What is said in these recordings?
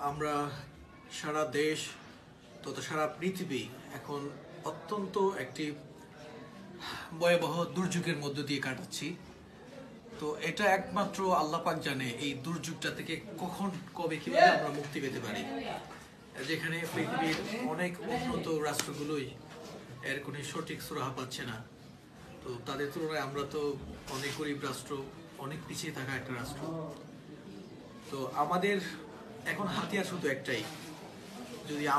আমরা সারা দেশ তথা সারা পৃথিবী এখন অত্যন্ত একটি ভয়াবহ দুর্যোগের মধ্য দিয়ে কাটাচ্ছি। তো এটা একমাত্র আল্লাহ পাক জানে এই দুর্যোগটা থেকে কখন কবে কিভাবে আমরা মুক্তি পেতে পারি। যেখানে পৃথিবীর অনেক উন্নত রাষ্ট্রগুলোই এর কোনো সঠিক সুরাহা পাচ্ছে না, তো তাদের তুলনায় আমরা তো অনেক গরিব রাষ্ট্র, অনেক পিছিয়ে থাকা একটা রাষ্ট্র। তো আমাদের এখন হাতিয়ার শুধু একটাই,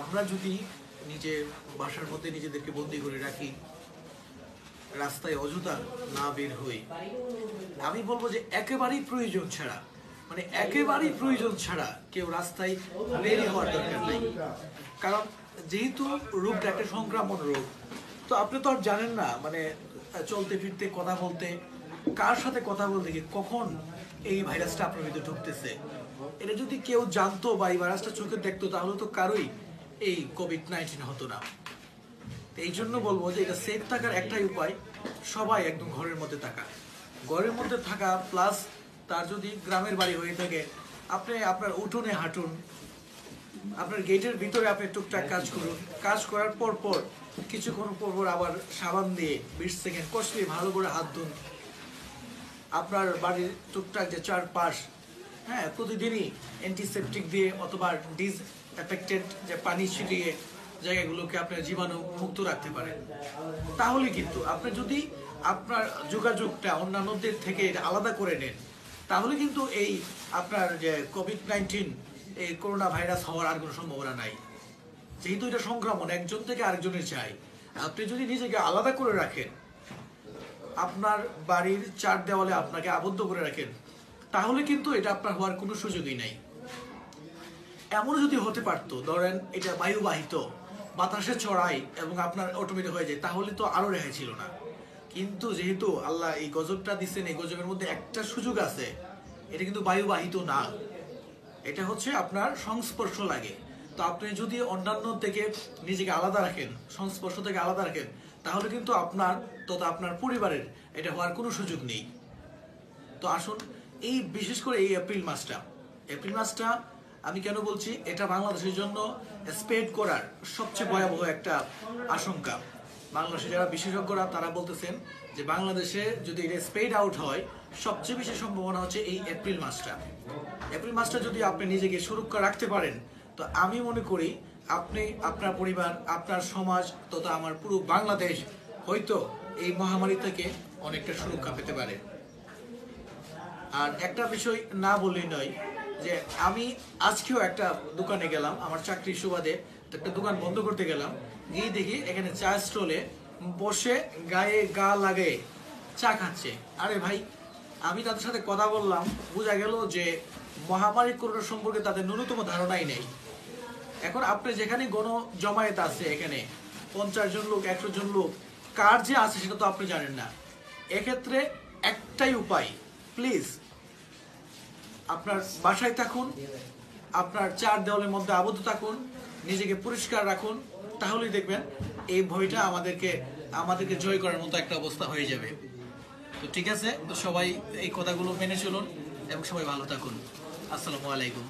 আমরা যদি নিজে বাসার মধ্যে নিজেদেরকে বন্দি করে রাখি, রাস্তায় অযথা না বের হই, আমি বলবো যে একেবারেই প্রয়োজন ছাড়া, একেবারেই প্রয়োজন ছাড়া কেউ রাস্তায় বের হওয়ার দরকার নেই। কারণ যেহেতু রোগটা একটা সংক্রামক রোগ, তো আপনি তো আর জানেন না চলতে ফিরতে কথা বলতে কার সাথে কথা বলতে গিয়ে কখন এই ভাইরাসটা আপনার ভিতরে ঢুকতেছে। এটা যদি কেউ জানতো বা এই ভাইরাসটা চোখে দেখতো, তাহলে তো কারোই এই কোভিড-19 হতো না। এই জন্য বলবো যে এটা সেফ থাকার একটাই উপায়, সবাই একদম ঘরের মধ্যে থাকা, ঘরের মধ্যে থাকা প্লাস তার যদি গ্রামের বাড়ি হয়ে থাকে, আপনি আপনার উঠোনে হাঁটুন, আপনার গেটের ভিতরে আপনি টুকটাক কাজ করুন, কাজ করার পর পর কিছুক্ষণ পর আবার সাবান দিয়ে 20 সেকেন্ড কষলে ভালো করে হাত ধুন। আপনার বাড়ির টুকটাক যে চারপাশ প্রতিদিনই অ্যান্টিসেপটিক দিয়ে অথবা ডিসইনফেক্টেড যে পানি ছিটিয়ে জায়গাগুলোকে আপনার জীবাণু মুক্ত রাখতে পারেন। তাহলে কিন্তু আপনি যদি আপনার যোগাযোগটা অন্যান্যদের থেকে আলাদা করে নেন, তাহলে কিন্তু এই আপনার যে কোভিড-19 এই করোনা ভাইরাস হওয়ার আর কোনো সম্ভাবনা নাই। যেহেতু এটা সংক্রমণ একজন থেকে আরেকজনের যায়, আপনি যদি নিজেকে আলাদা করে রাখেন, আপনার বাড়ির চার দেওয়ালে আপনাকে আবদ্ধ করে রাখেন, তাহলে কিন্তু এটা আপনার হওয়ার কোনো সুযোগই নাই। এমনও যদি হতে পারতো, ধরেন এটা বায়ুবাহিত, বাতাসে ছড়ায় এবং আপনার অটোমেটিক হয়ে যায়, তাহলে তো আরো রেহাই ছিল না। কিন্তু যেহেতু আল্লাহ এই গজবটা দিচ্ছেন, এই গজবের মধ্যে একটা সুযোগ আছে, এটা কিন্তু বায়ুবাহিত না, এটা হচ্ছে আপনার সংস্পর্শ লাগে। তো আপনি যদি অন্যান্য থেকে নিজেকে আলাদা রাখেন, সংস্পর্শ থেকে আলাদা রাখেন, তাহলে কিন্তু আপনার তথা আপনার পরিবারের এটা হওয়ার কোনো সুযোগ নেই। তো আসুন, এই বিশেষ করে এই এপ্রিল মাসটা আমি কেন বলছি, এটা বাংলাদেশের জন্য স্প্রেড করার সবচেয়ে ভয়াবহ একটা আশঙ্কা। বাংলাদেশে যারা বিশেষজ্ঞরা তারা বলতেছেন যে বাংলাদেশে যদি এটা স্প্রেড আউট হয়, সবচেয়ে বেশি সম্ভাবনা হচ্ছে এই এপ্রিল মাসটা যদি আপনি নিজেকে সুরক্ষা রাখতে পারেন, তো আমি মনে করি আপনি, আপনার পরিবার, আপনার সমাজ তথা আমার পুরো বাংলাদেশ হয়তো এই মহামারী থেকে অনেকটা সুরক্ষা পেতে পারে। আর একটা বিষয় না বললেই নয়, যে আমি আজকেও একটা দোকানে গেলাম আমার চাকরির সুবাদে, একটা দোকান বন্ধ করতে গেলাম, গিয়ে দেখি এখানে চা স্টলে বসে গায়ে গা লাগে চা খাচ্ছে। আরে ভাই, আমি তাদের সাথে কথা বললাম, বোঝা গেল যে মহামারী করোনা সম্পর্কে তাদের ন্যূনতম ধারণাই নেই। এখন আপনি যেখানে জমায়েত আছে, এখানে 50 জন লোক, 100 জন লোক, কার যে আছে সেটা তো আপনি জানেন না। এক্ষেত্রে একটাই উপায়, প্লিজ আপনার বাসায় থাকুন, আপনার চার দেওয়ালের মধ্যে আবদ্ধ থাকুন, নিজেকে পরিষ্কার রাখুন, তাহলেই দেখবেন এই ভয়টা আমাদেরকে জয় করার মতো একটা অবস্থা হয়ে যাবে। তো ঠিক আছে, তো সবাই এই কথাগুলো মেনে চলুন এবং সবাই ভালো থাকুন। আসসালামু আলাইকুম।